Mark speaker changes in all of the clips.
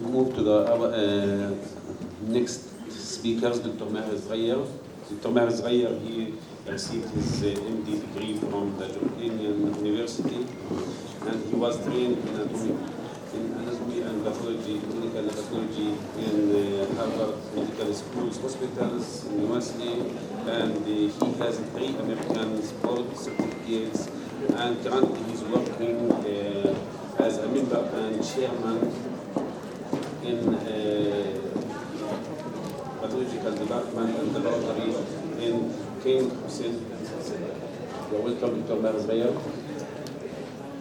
Speaker 1: move to the next speakers, Dr. Maher Zghayar. Dr. Maher Zghayar, he received his MD degree from the Jordanian University, and he was trained in anatomy and pathology, clinical pathology in Harvard Medical Schools, hospitals in USA, and he has 3 American sport certificates, and currently he's working as a member and chairman in pathological department and laboratory in King Hussein. You're welcome, Dr. Maher Zghayar.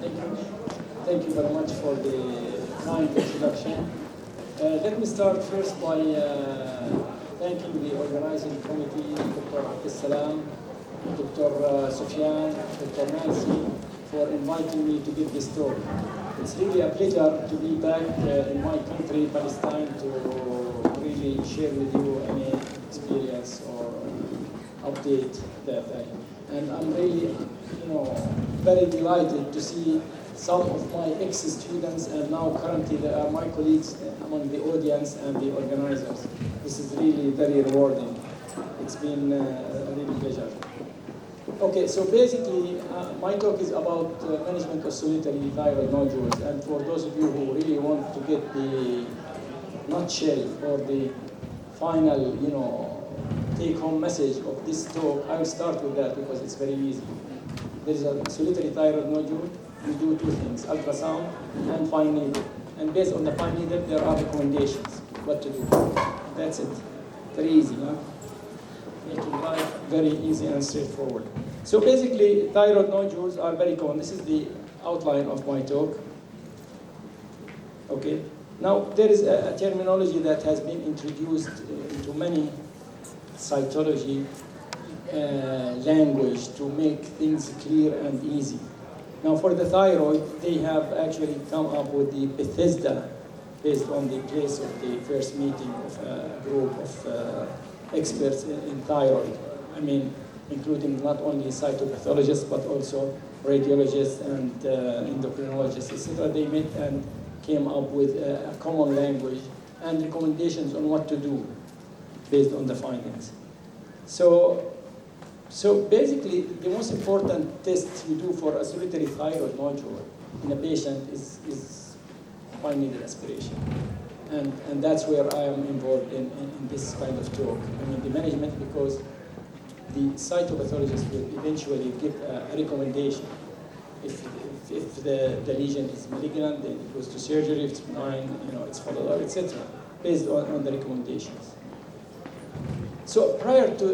Speaker 2: Thank you. Thank you very much for the kind introduction. Let me start first by thanking the organizing committee, Dr. Abdessalam, Dr. Sufyan, Dr. Nancy, for inviting me to give this talk. It's really a pleasure to be back in my country, Palestine, to really share with you any experience or update that and I'm really, very delighted to see some of my ex-students and now currently they are my colleagues among the audience and the organizers. This is really very rewarding. It's been a real pleasure. Okay, so basically my talk is about management of solitary thyroid nodules, and for those of you who really want to get the nutshell or the final, take-home message of this talk, I will start with that because it's very easy. There is a solitary thyroid nodule. We do 2 things, ultrasound and fine needle. And based on the fine needle, there are recommendations what to do. That's it. Very easy, huh? Making life very easy and straightforward. So basically, thyroid nodules are very common. This is the outline of my talk. Okay. Now, there is a terminology that has been introduced into many cytology language to make things clear and easy. Now, for the thyroid, they have actually come up with the Bethesda based on the place of the first meeting of a group of experts in thyroid. I mean, including not only cytopathologists, but also radiologists and endocrinologists, etc. They met and came up with a common language and recommendations on what to do based on the findings. So basically, the most important test you do for a solitary thyroid nodule in a patient is fine needle aspiration. And that's where I am involved in this kind of talk. I mean, the management, because the cytopathologist will eventually give a recommendation. If the lesion is malignant, then it goes to surgery. If it's benign, it's followed up, etc., based on the recommendations. So prior to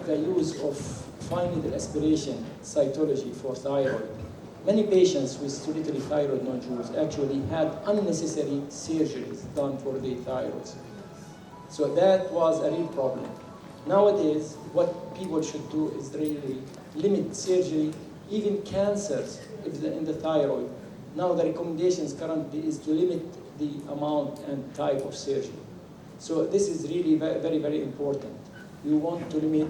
Speaker 2: the use of fine needle aspiration cytology for thyroid, many patients with solitary thyroid nodules actually had unnecessary surgeries done for their thyroids. So that was a real problem. Nowadays, what people should do is really limit surgery, even cancers in the thyroid. Now the recommendations currently is to limit the amount and type of surgery. So this is really very, very, very important. You want to limit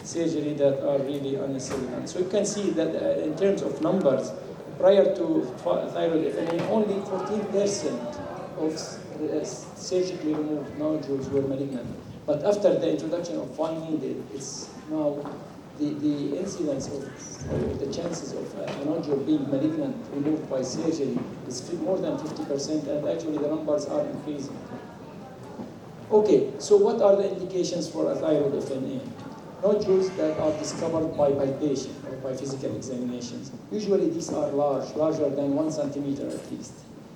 Speaker 2: surgery that are really unnecessary. So you can see that in terms of numbers, prior to thyroid FNA, only 14% of surgically removed nodules were malignant. But after the introduction of fine needle, it's now the incidence of the chances of a nodule being malignant removed by surgery is more than 50%, and actually the numbers are increasing. Okay, so what are the indications for a thyroid FNA? Nodules that are discovered by palpation or by physical examinations. Usually these are larger than 1 centimeter at least.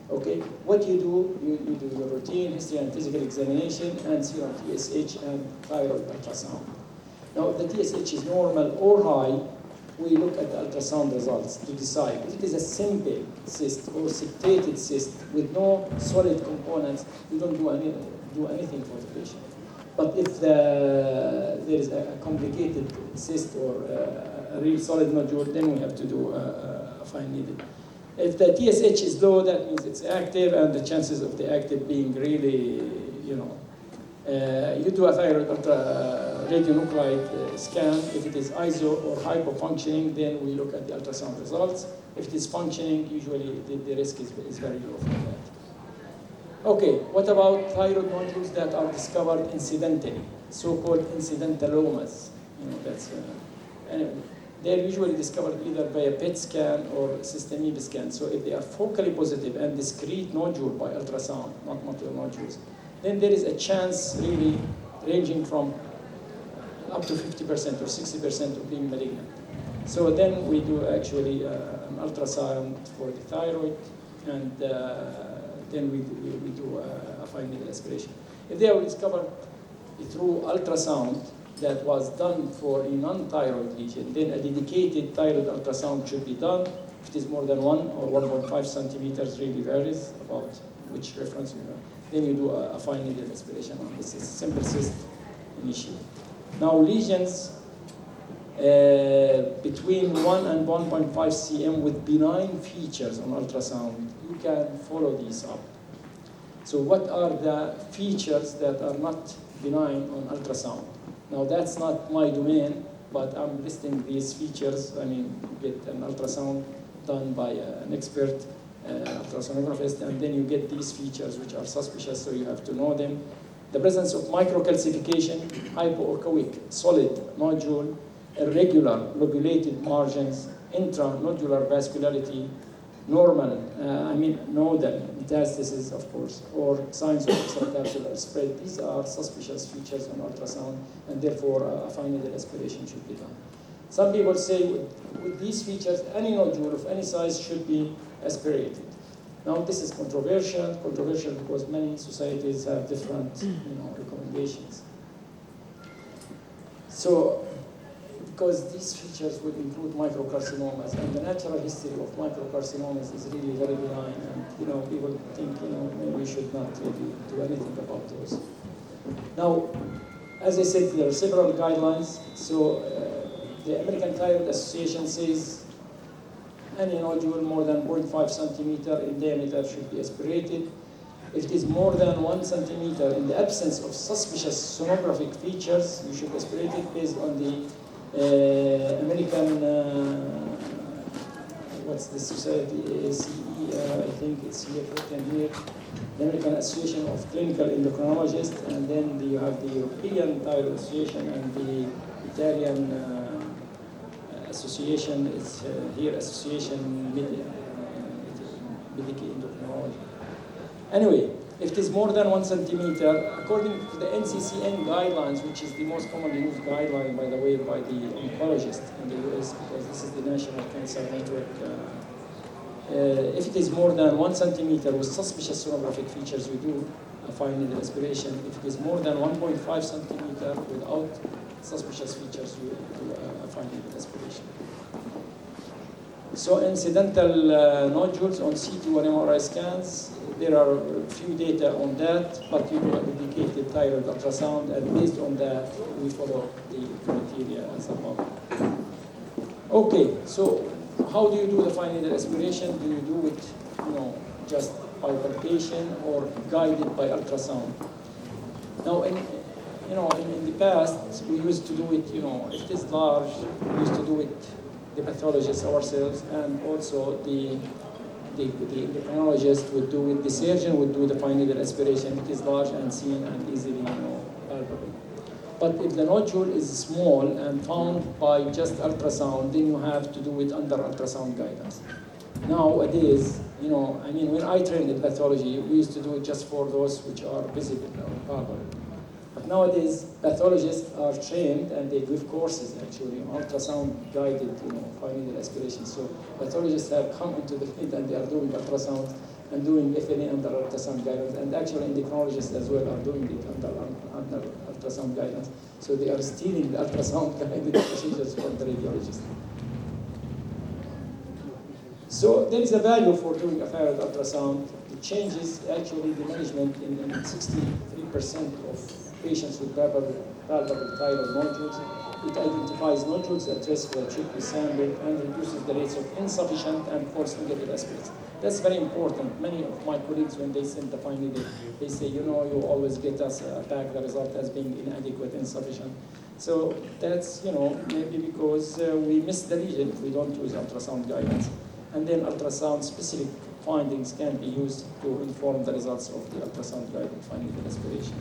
Speaker 2: Okay, what you do, you do your routine history and physical examination and serum TSH and thyroid ultrasound. Now, if the TSH is normal or high, we look at the ultrasound results to decide. If it is a simple cyst or septated cyst with no solid components, you don't do anything for the patient. But if there is a complicated cyst or a real solid nodule, then we have to do a fine needle. If the TSH is low, that means it's active, and the chances of the active being really, you do a thyroid radionuclide scan. If it is iso or hypofunctioning, then we look at the ultrasound results. If it is functioning, usually the risk is very low for that. Okay, what about thyroid nodules that are discovered incidentally, so-called incidentalomas? Anyway, they're usually discovered either by a PET scan or systemic scan. So if they are focally positive and discrete nodule by ultrasound, not multiple nodules, then there is a chance really ranging from up to 50% or 60% of being malignant. So then we do actually an ultrasound for the thyroid, and then we do a fine needle aspiration. If they are discovered through ultrasound that was done for a non-thyroid lesion, then a dedicated thyroid ultrasound should be done. If it is more than 1 or 1.5 centimeters, really varies about which reference you have. Then you do a fine needle aspiration on this. It's a simple cyst initially. Now lesions between 1 and 1.5 cm with benign features on ultrasound, you can follow these up. So what are the features that are not benign on ultrasound? Now that's not my domain, but I'm listing these features. I mean, you get an ultrasound done by an expert ultrasonographist, and then you get these features which are suspicious, so you have to know them. The presence of microcalcification, hypoechoic, solid nodule, irregular lobulated margins, intranodular vascularity, normal, nodal metastasis, of course, or signs of extracapsular spread. These are suspicious features on ultrasound, and therefore a fine needle aspiration should be done. Some people say with these features, any nodule of any size should be aspirated. Now this is controversial because many societies have different recommendations. So, because these features would include microcarcinomas, and the natural history of microcarcinomas is really very benign, and people think maybe we should not really do anything about those. Now, as I said, there are several guidelines. So the American Thyroid Association says any nodule more than 0.5 centimeter in diameter should be aspirated. If it is more than 1 centimeter in the absence of suspicious sonographic features, you should aspirate it based on the American, what's the society, ACE, I think it's here, written here, the American Association of Clinical Endocrinologists, and then you have the European Thyroid Association and the Italian Association, it's here, Association Medici Endocrinology. Anyway, if it is more than 1 centimeter, according to the NCCN guidelines, which is the most commonly used guideline, by the way, by the oncologist in the US, because this is the National Cancer Network, if it is more than 1 centimeter with suspicious sonographic features, you do a fine needle aspiration. If it is more than 1.5 centimeter without suspicious features, you do a fine needle aspiration. So incidental nodules on CT or MRI scans, there are few data on that, but you do a dedicated thyroid ultrasound, and based on that, we follow the criteria as above. Okay, so how do you do the fine needle aspiration? Do you do it, just by palpation or guided by ultrasound? Now, in the past, we used to do it, if it is large, we used to do it, the pathologists ourselves, and also the endocrinologist would do it, the surgeon would do the fine needle aspiration. It is large and seen and easily palpable. But if the nodule is small and found by just ultrasound, then you have to do it under ultrasound guidance. Nowadays, when I trained in pathology, we used to do it just for those which are visible or palpable. But nowadays, pathologists are trained and they give courses actually on ultrasound-guided, fine needle aspiration. So pathologists have come into the field and they are doing ultrasound and doing FNA under ultrasound guidance, and actually endocrinologists as well are doing it under ultrasound guidance. So they are stealing the ultrasound-guided procedures from the radiologist. So there is a value for doing a thyroid ultrasound. It changes actually the management in 63% of patients with palpable thyroid nodules. It identifies nodules at risk that should be sampled and reduces the rates of insufficient and false negative aspirates. That's very important. Many of my colleagues, when they send the fine needle, they say, you always get us back the result as being inadequate, insufficient. So that's, maybe because we miss the lesion if we don't use ultrasound guidance. And then ultrasound specific findings can be used to inform the results of the ultrasound-guided fine needle aspiration,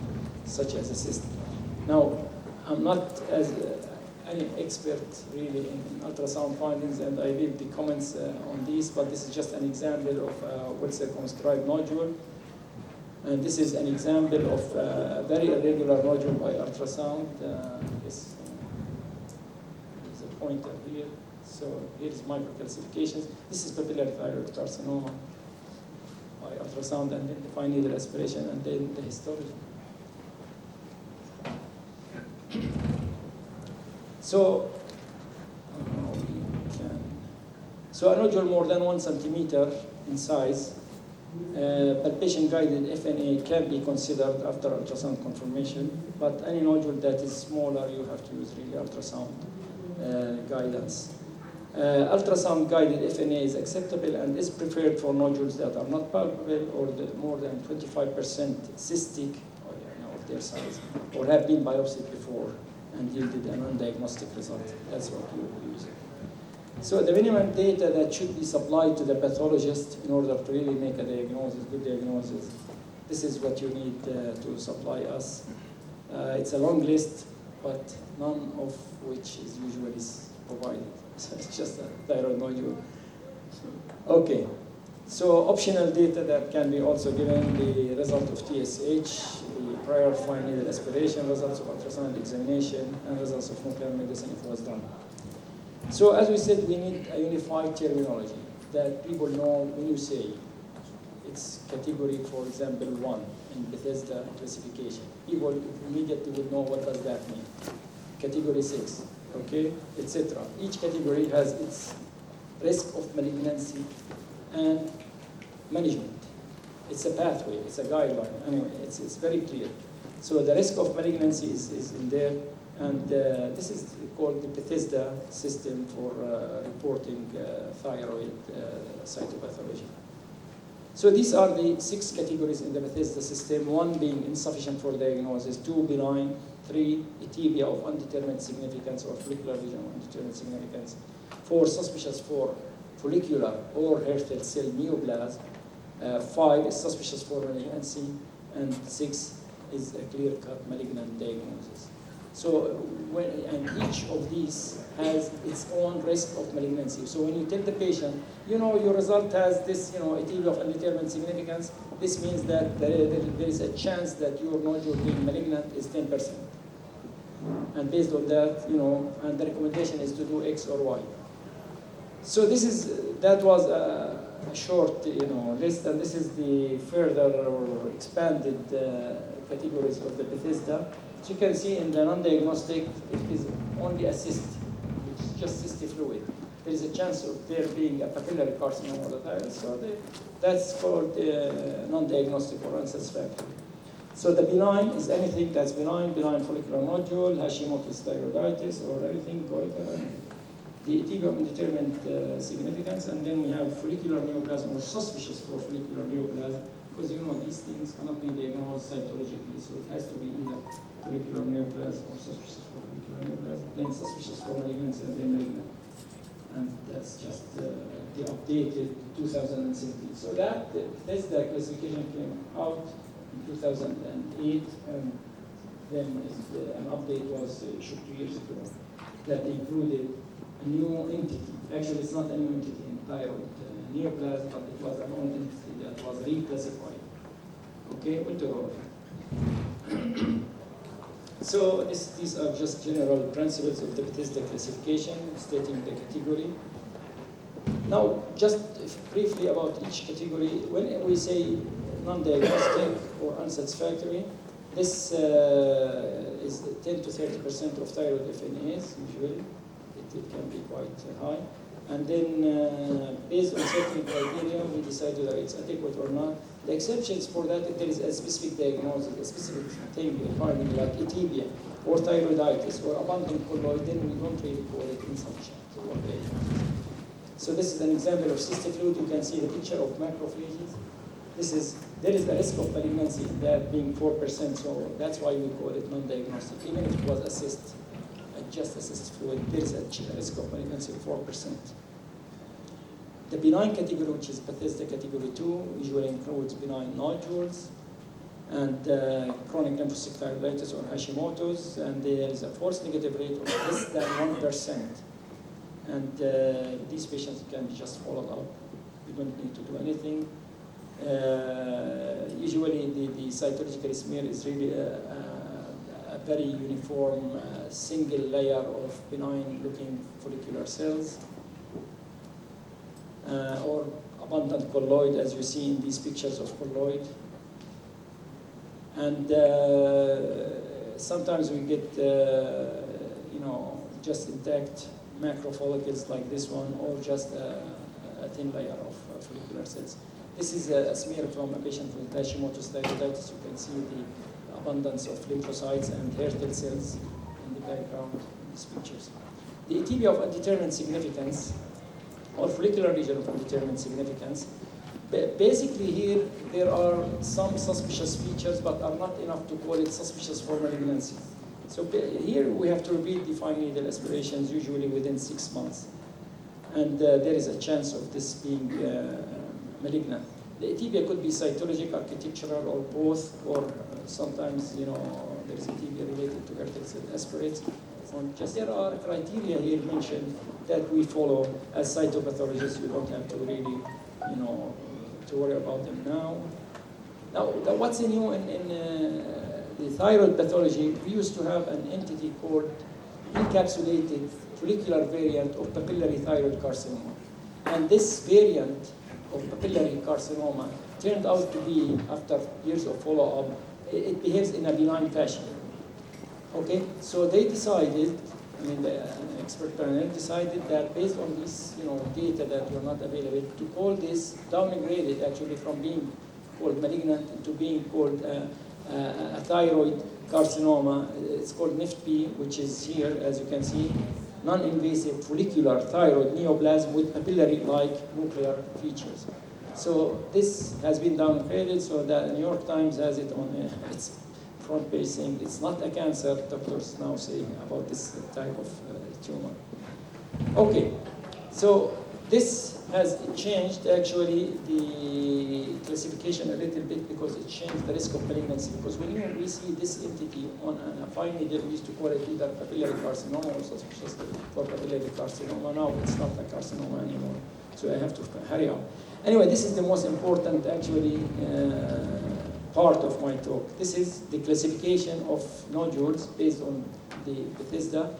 Speaker 2: such as a cyst. Now, I'm not as any expert really in ultrasound findings, and I read the comments on these, but this is just an example of a well-circumscribed nodule. And this is an example of a very irregular nodule by ultrasound. This is a pointer here. So here is microcalcifications. This is papillary thyroid carcinoma by ultrasound, and then the fine needle aspiration, and then the histology. So, a nodule more than 1 centimeter in size, palpation-guided FNA can be considered after ultrasound confirmation, but any nodule that is smaller, you have to use really ultrasound guidance. Ultrasound-guided FNA is acceptable and is preferred for nodules that are not palpable or more than 25% cystic of their size, or have been biopsied before and yielded a non-diagnostic result. That's what we will use. So the minimum data that should be supplied to the pathologist in order to really make a diagnosis, good diagnosis, this is what you need to supply us. It's a long list, but none of which is usually provided. So it's just a thyroid nodule. Okay, so optional data that can be also given: the result of TSH, the prior fine needle aspiration, results of ultrasound examination, and results of nuclear medicine if it was done. So as we said, we need a unified terminology that people know when you say it's category, for example, 1 in Bethesda classification. People immediately would know what does that mean. Category 6, okay, etc. Each category has its risk of malignancy and management. It's a pathway, it's a guideline. Anyway, it's very clear. So the risk of malignancy is in there, and this is called the Bethesda system for reporting thyroid cytopathology. So these are the 6 categories in the Bethesda system: 1 being insufficient for diagnosis, 2 benign, 3 etibia of undetermined significance or follicular lesion of undetermined significance, 4 suspicious for follicular or hairy cell neoplasm, 5 is suspicious for malignancy, and 6 is a clear-cut malignant diagnosis. So, and each of these has its own risk of malignancy. So when you tell the patient, your result has this, etibia of undetermined significance, this means that there is a chance that your nodule being malignant is 10%. And based on that, and the recommendation is to do X or Y. So that was a short, list, and this is the further or expanded categories of the Bethesda. So you can see in the non-diagnostic, it is only a cyst, which is just cystic fluid. There is a chance of there being a papillary carcinoma of the thyroid, so that's called non-diagnostic or unsatisfactory. So the benign is anything that's benign follicular nodule, Hashimoto's thyroiditis, or anything goiter, the etibia of undetermined significance, and then we have follicular neoplasm or suspicious for follicular neoplasm, because these things cannot be diagnosed cytologically, so it has to be either follicular neoplasm or suspicious for follicular neoplasm, then suspicious for malignancy, and then malignant. And that's just the updated 2016. So that Bethesda classification came out in 2008, and then an update was issued 2 years ago that included a new entity. Actually, it's not a new entity in thyroid neoplasm, but it was an old entity that was reclassified. Okay, we'll talk about it. So these are just general principles of the Bethesda classification, stating the category. Now, just briefly about each category. When we say non-diagnostic or unsatisfactory, this is 10 to 30% of thyroid FNAs usually. It can be quite high. And then, based on certain criteria, we decide whether it's adequate or not. The exceptions for that, if there is a specific diagnosis, a specific thing, finding like etibia or thyroiditis or abundant colloid, then we don't really call it insufficient. So this is an example of cystic fluid. You can see the picture of macrophages. There is a risk of malignancy in that being 4%, so that's why we call it non-diagnostic. Even if it was a cyst, just a cystic fluid, there is a risk of malignancy of 4%. The benign category, which is Bethesda category 2, usually includes benign nodules and chronic lymphocytic thyroiditis or Hashimoto's, and there is a false negative rate of less than 1%. And these patients can be just followed up. You don't need to do anything. Usually the cytological smear is really a very uniform single layer of benign looking follicular cells or abundant colloid, as you see in these pictures of colloid. And sometimes we get just intact macro follicles like this one, or just a thin layer of follicular cells. This is a smear from a patient with Hashimoto's thyroiditis. You can see the abundance of lymphocytes and hair cells in the background in these pictures. The ETB of undetermined significance, or follicular region of undetermined significance, basically here there are some suspicious features, but are not enough to call it suspicious for malignancy. So here we have to repeat the fine needle aspirations usually within 6 months. And there is a chance of this being malignant. The atypia could be cytologic, architectural, or both, or sometimes, there is atypia related to vertex aspirates. Just there are criteria here mentioned that we follow as cytopathologists. You don't have to really, to worry about them now. Now, what's new in the thyroid pathology? We used to have an entity called encapsulated follicular variant of papillary thyroid carcinoma. And this variant of papillary carcinoma turned out to be, after years of follow-up, it behaves in a benign fashion. Okay, so they decided, the expert panel decided that based on this, data that were not available, to call this downgraded actually from being called malignant to being called a thyroid carcinoma. It's called NIFT-P, which is here, as you can see, non-invasive follicular thyroid neoplasm with papillary-like nuclear features. So this has been downgraded, so the New York Times has it on its front page saying it's not a cancer, doctors now say about this type of tumor. Okay, so this has changed actually the classification a little bit because it changed the risk of malignancy. Because when we see this entity on a fine needle, we used to call it either papillary carcinoma or suspicious for papillary carcinoma. Now it's not a carcinoma anymore, so I have to hurry up. Anyway, this is the most important actually part of my talk. This is the classification of nodules based on the Bethesda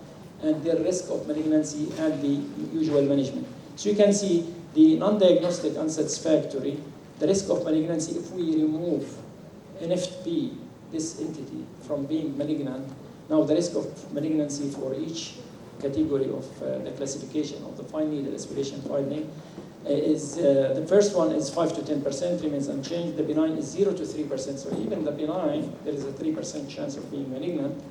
Speaker 2: and their risk of malignancy and the usual management. So you can see the non-diagnostic unsatisfactory, the risk of malignancy if we remove NFP, this entity, from being malignant. Now the risk of malignancy for each category of the classification of the fine needle aspiration finding is the first one is 5 to 10%, remains unchanged. The benign is 0 to 3%. So even the benign, there is a 3% chance of being malignant.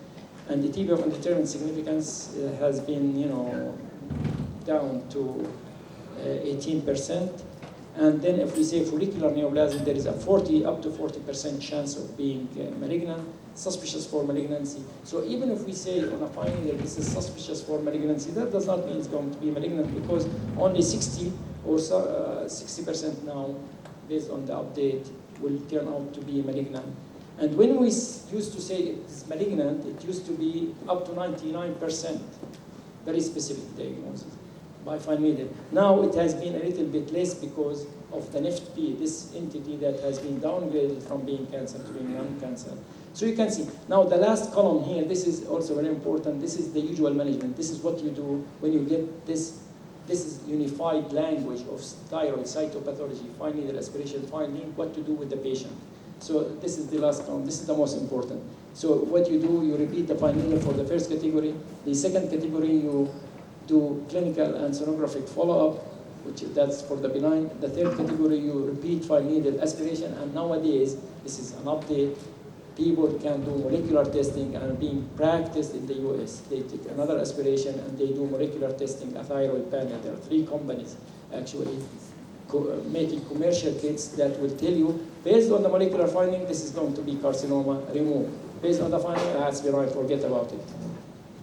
Speaker 2: And the TB of undetermined significance has been, down to 18%. And then if we say follicular neoplasm, there is a up to 40% chance of being malignant, suspicious for malignancy. So even if we say on a fine needle this is suspicious for malignancy, that does not mean it's going to be malignant because only 60 or 60% now, based on the update, will turn out to be malignant. And when we used to say it is malignant, it used to be up to 99%, very specific diagnosis by fine needle. Now it has been a little bit less because of the NIFT-P, this entity that has been downgraded from being cancer to being non-cancer. So you can see, now the last column here, this is also very important, this is the usual management. This is what you do when you get this is unified language of thyroid cytopathology, fine needle aspiration finding, what to do with the patient. So this is the last column, this is the most important. So what you do, you repeat the fine needle for the first category. The second category, you do clinical and sonographic follow-up, that's for the benign. The third category, you repeat fine needle aspiration, and nowadays, this is an update, people can do molecular testing and being practiced in the US. They take another aspiration and they do molecular testing, a thyroid panel. There are 3 companies actually making commercial kits that will tell you, based on the molecular finding, this is going to be carcinoma, remove. Based on the finding, that's benign, forget about it.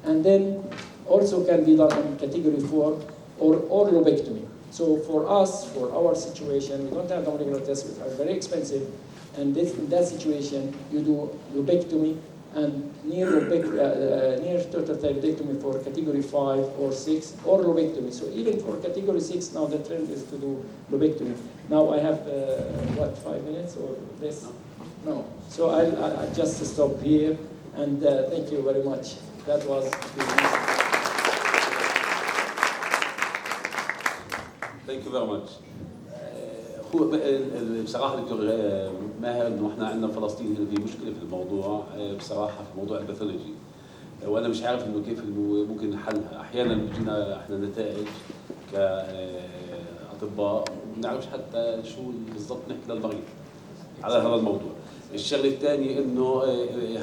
Speaker 2: And then also can be done on category 4 or lobectomy. So for us, for our situation, we don't have the molecular tests, which are very expensive, and in that situation, you do lobectomy and near total thyroidectomy for category 5 or 6, or lobectomy. So even for category 6, now the trend is to do lobectomy. Now I have, 5 minutes or less? No. So I'll just stop here, and thank you very much. That was
Speaker 1: Thank you very much. هو بصراحة دكتور ماهر إنه إحنا عندنا فلسطين هنا في مشكلة في الموضوع بصراحة في موضوع الباثولوجي، وأنا مش عارف إنه كيف إنه ممكن نحلها. أحياناً بتجينا إحنا نتائج كأطباء وما بنعرفش حتى شو بالضبط نحكي للمريض على هذا الموضوع. الشغله الثانيه انه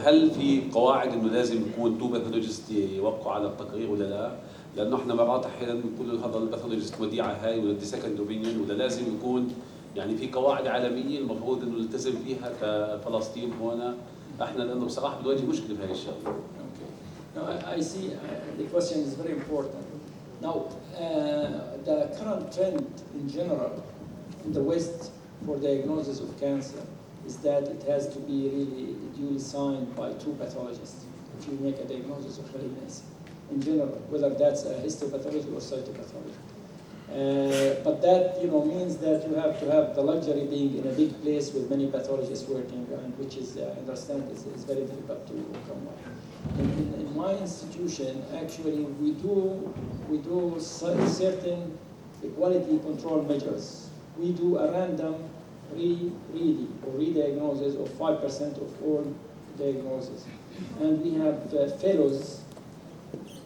Speaker 1: هل في قواعد انه لازم يكون تو باثولوجيست يوقعوا على التقرير ولا لا؟ لانه احنا مرات احيانا بنقول هذا الباثولوجيست وديعه هاي ولا دي سكند اوبينيون، ولا لازم يكون يعني في قواعد عالميه المفروض انه نلتزم فيها كفلسطين هون. احنا لانه بصراحه بنواجه مشكله في هاي الشغله.
Speaker 2: Okay. Now I see the question is very important. Now the current trend in general in the West for diagnosis of cancer is that it has to be really duly signed by two pathologists if you make a diagnosis of malignancy in general, whether that's a histopathology or cytopathology. But that means that you have to have the luxury being in a big place with many pathologists working, and which is I understand is very difficult to come by. In my institution, actually, we do certain quality control measures. We do a random re-reading or re-diagnosis of 5% of all diagnoses. And we have fellows,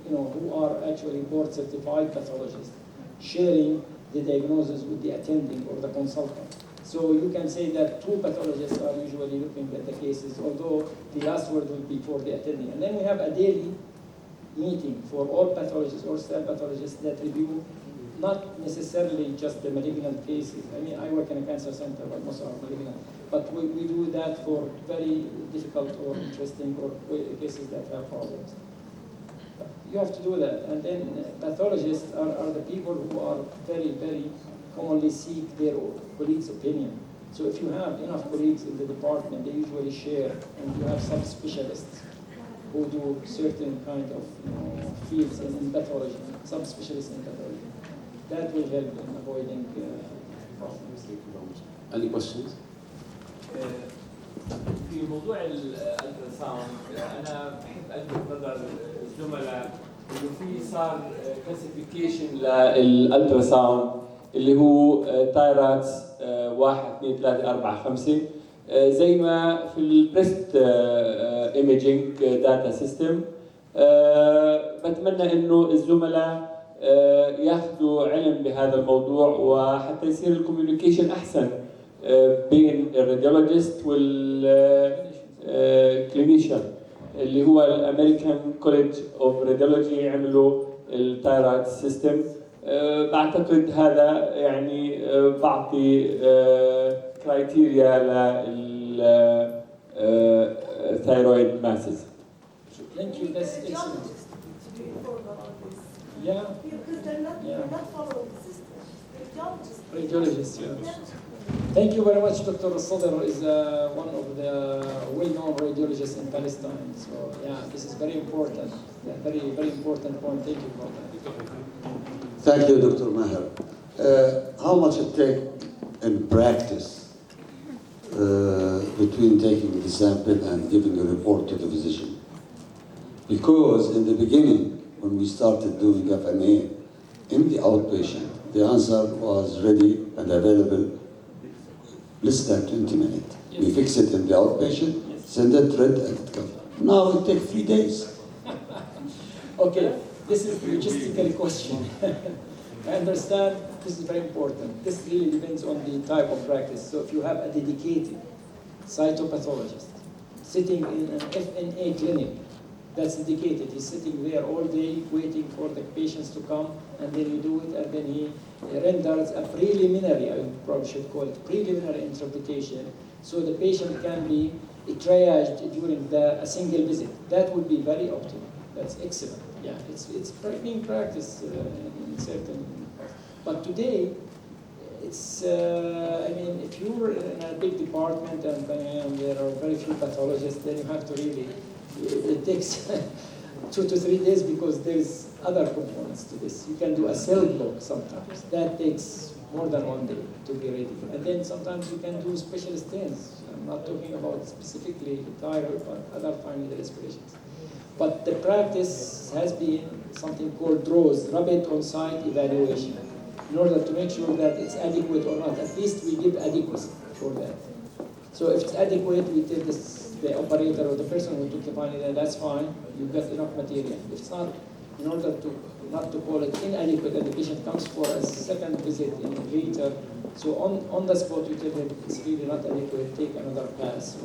Speaker 2: who are actually board-certified pathologists, sharing the diagnosis with the attending or the consultant. So you can say that two pathologists are usually looking at the cases, although the last word will be for the attending. And then we have a daily meeting for all pathologists or staff pathologists that review not necessarily just the malignant cases. I mean, I work in a cancer center, but most are malignant. But we do that for very difficult or interesting or cases that have problems. You have to do that. And then pathologists are the people who are very, very commonly seek their colleagues' opinion. So if you have enough colleagues in the department, they usually share, and you have some specialists who do certain kind of fields in pathology, some specialists in pathology. That will help in avoiding problems.
Speaker 1: Any questions?
Speaker 3: في موضوع الالتراساوند انا بحب الفت نظر الزملاء انه في صار كلاسيفيكيشن للالتراساوند اللي هو تايراتس 1 2 3 4 5 زي ما في البريست ايميجينج داتا سيستم. بتمنى انه الزملاء ياخذوا علم بهذا الموضوع وحتى يصير الكوميونيكيشن احسن بين الراديولوجيست والكلينيشن اللي هو الامريكان كوليدج اوف راديولوجي عملوا التايرات سيستم. بعتقد هذا يعني بعطي كرايتيريا للثايرويد ماسز.
Speaker 2: Thank you. That's excellent. Yeah.
Speaker 4: Because they're not following the system.
Speaker 2: Radiologists, yeah. Thank you very much. Dr. Sadr is one of the well-known radiologists in Palestine. So yeah, this is very important. Yeah, very, very important point. Thank you for that.
Speaker 5: Thank you, Dr. Maher. How much it takes in practice between taking the sample and giving a report to the physician? Because in the beginning, when we started doing FNA in the outpatient, the answer was ready and available less than 20 minutes.
Speaker 2: Yes.
Speaker 5: We fix it in the outpatient, send it, read, and it comes. Now it takes 3 days.
Speaker 2: Okay, this is logistically question. I understand this is very important. This really depends on the type of practice. So if you have a dedicated cytopathologist sitting in an FNA clinic that's dedicated, he's sitting there all day waiting for the patients to come, and then you do it, and then he renders a preliminary, I probably should call it preliminary interpretation, so the patient can be triaged during a single visit. That would be very optimal. That's excellent. Yeah, it's being practiced in certain. But today, it's, I mean, if you're in a big department and there are very few pathologists, then you have to really, it takes 2 to 3 days because there's other components to this. You can do a cell block sometimes. That takes more than 1 day to be ready. And then sometimes you can do special stains. I'm not talking about specifically thyroid, but other fine needle aspirations. But the practice has been something called ROSE, Rapid On-Site Evaluation, in order to make sure that it's adequate or not. At least we give adequacy for that. So if it's adequate, we tell the operator or the person who took the fine needle, that's fine, you've got enough material. If it's not, in order to not to call it inadequate, and the patient comes for a second visit in later, so on the spot you tell them it's really not adequate, take another pass.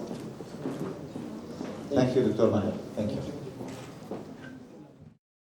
Speaker 6: Thank you, Dr. Maher. Thank you.